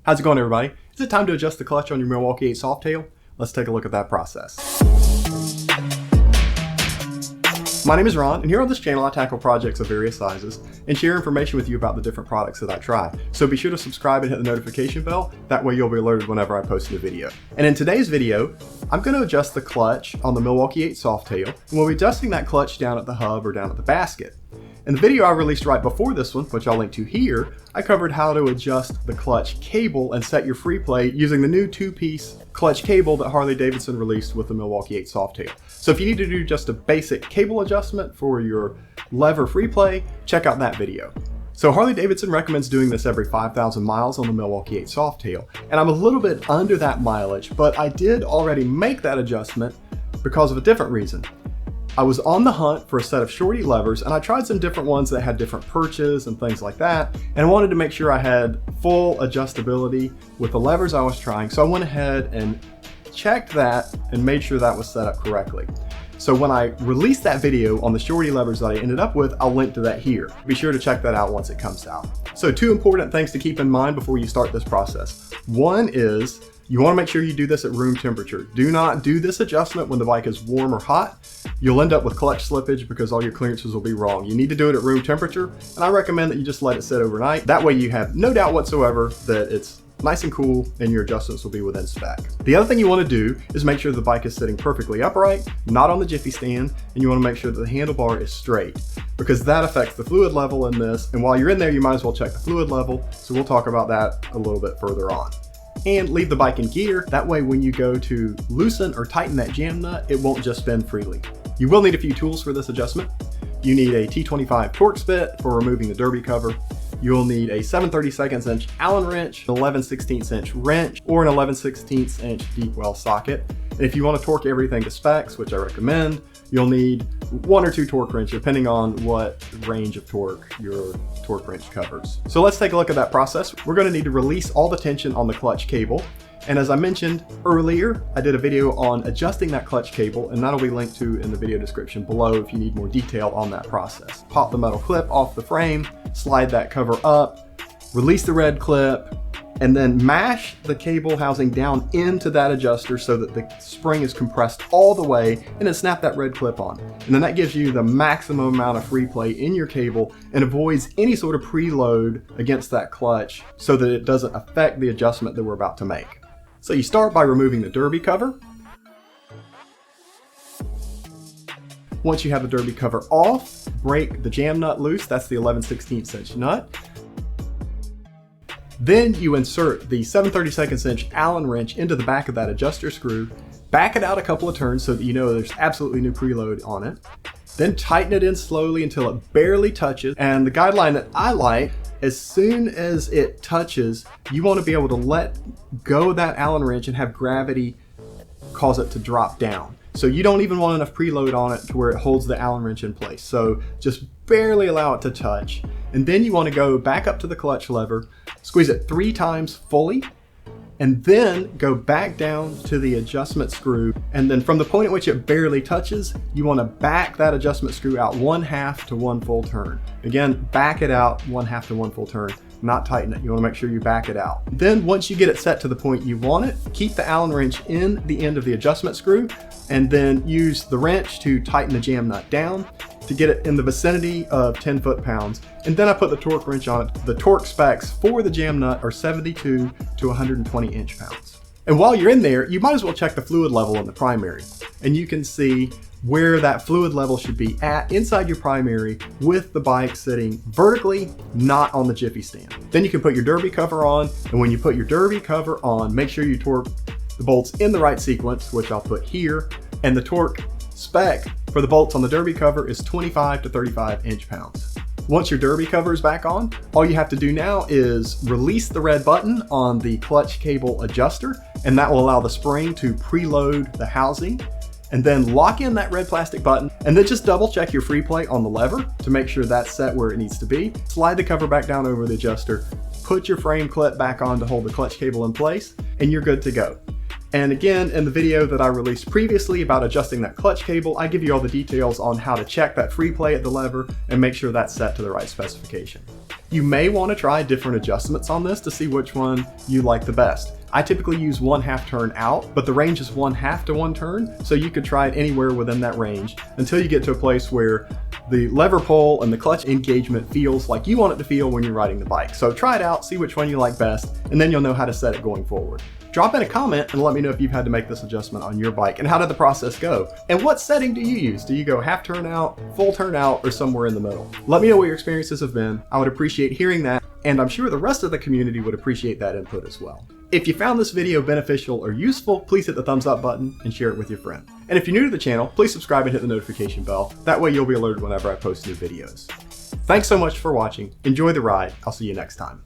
How's it going, everybody? Is it time to adjust the clutch on your Milwaukee 8 Softail? Let's take a look at that process. My name is Ron, and here on this channel I tackle projects of various sizes and share information with you about the different products that I try. So be sure to subscribe and hit the notification bell, that way you'll be alerted whenever I post a new video. And in today's video, I'm going to adjust the clutch on the Milwaukee 8 Softail, and we'll be adjusting that clutch down at the hub or down at the basket. In the video I released right before this one, which I'll link to here, I covered how to adjust the clutch cable and set your free play using the new 2-piece clutch cable that Harley-Davidson released with the Milwaukee 8 Softail. So if you need to do just a basic cable adjustment for your lever free play, check out that video. So Harley-Davidson recommends doing this every 5,000 miles on the Milwaukee 8 Softail, and I'm a little bit under that mileage, but I did already make that adjustment because of a different reason. I was on the hunt for a set of Shorty levers, and I tried some different ones that had different perches and things like that, and I wanted to make sure I had full adjustability with the levers I was trying, so I went ahead and checked that and made sure that was set up correctly. So when I release that video on the Shorty levers that I ended up with, I'll link to that here. Be sure to check that out once it comes out. So 2 important things to keep in mind before you start this process. One is, you want to make sure you do this at room temperature. Do not do this adjustment when the bike is warm or hot. You'll end up with clutch slippage because all your clearances will be wrong. You need to do it at room temperature, and I recommend that you just let it sit overnight. That way you have no doubt whatsoever that it's nice and cool and your adjustments will be within spec. The other thing you want to do is make sure the bike is sitting perfectly upright, not on the jiffy stand, and you want to make sure that the handlebar is straight because that affects the fluid level in this. And while you're in there, you might as well check the fluid level. So we'll talk about that a little bit further on. And leave the bike in gear. That way when you go to loosen or tighten that jam nut, it won't just spin freely. You will need a few tools for this adjustment. You need a T25 torque spit for removing the derby cover. You'll need a 7/32 inch Allen wrench, an 11/16 inch wrench, or an 11/16 inch deep well socket. And if you want to torque everything to specs, which I recommend, you'll need 1 or 2 torque wrenches, depending on what range of torque your torque wrench covers. So let's take a look at that process. We're going to need to release all the tension on the clutch cable. And as I mentioned earlier, I did a video on adjusting that clutch cable, and that'll be linked to in the video description below if you need more detail on that process. Pop the metal clip off the frame, slide that cover up, release the red clip, and then mash the cable housing down into that adjuster so that the spring is compressed all the way, and then snap that red clip on. And then that gives you the maximum amount of free play in your cable and avoids any sort of preload against that clutch so that it doesn't affect the adjustment that we're about to make. So you start by removing the derby cover. Once you have the derby cover off, break the jam nut loose. That's the 11/16 inch nut. Then you insert the 7/32 inch Allen wrench into the back of that adjuster screw, back it out a couple of turns so that you know there's absolutely no preload on it. Then tighten it in slowly until it barely touches. And the guideline that I like, as soon as it touches, you want to be able to let go of that Allen wrench and have gravity cause it to drop down. So you don't even want enough preload on it to where it holds the Allen wrench in place. So just barely allow it to touch. And then you want to go back up to the clutch lever, squeeze it 3 times fully, and then go back down to the adjustment screw. And then from the point at which it barely touches, you want to back that adjustment screw out 1/2 to 1 full turn. Again, back it out 1/2 to 1 full turn, not tighten it. You want to make sure you back it out. Then once you get it set to the point you want it, keep the Allen wrench in the end of the adjustment screw, and then use the wrench to tighten the jam nut down to get it in the vicinity of 10 foot-pounds. And then I put the torque wrench on it. The torque specs for the jam nut are 72 to 120 inch-pounds. And while you're in there, you might as well check the fluid level in the primary. And you can see where that fluid level should be at inside your primary with the bike sitting vertically, not on the jiffy stand. Then you can put your derby cover on, and when you put your derby cover on, make sure you torque the bolts in the right sequence, which I'll put here, and the torque spec for the bolts on the derby cover is 25 to 35 inch-pounds. Once your derby cover is back on, all you have to do now is release the red button on the clutch cable adjuster, and that will allow the spring to preload the housing. And then lock in that red plastic button, and then just double check your free play on the lever to make sure that's set where it needs to be. Slide the cover back down over the adjuster, put your frame clip back on to hold the clutch cable in place, and you're good to go. And again, in the video that I released previously about adjusting that clutch cable, I give you all the details on how to check that free play at the lever and make sure that's set to the right specification. You may want to try different adjustments on this to see which one you like the best. I typically use 1/2 turn out, but the range is 1/2 to 1 turn, so you could try it anywhere within that range until you get to a place where the lever pull and the clutch engagement feels like you want it to feel when you're riding the bike. So try it out, see which one you like best, and then you'll know how to set it going forward. Drop in a comment and let me know if you've had to make this adjustment on your bike and how did the process go? And what setting do you use? Do you go 1/2 turn out, full turn out, or somewhere in the middle? Let me know what your experiences have been. I would appreciate hearing that, and I'm sure the rest of the community would appreciate that input as well. If you found this video beneficial or useful, please hit the thumbs up button and share it with your friend. And if you're new to the channel, please subscribe and hit the notification bell. That way you'll be alerted whenever I post new videos. Thanks so much for watching. Enjoy the ride. I'll see you next time.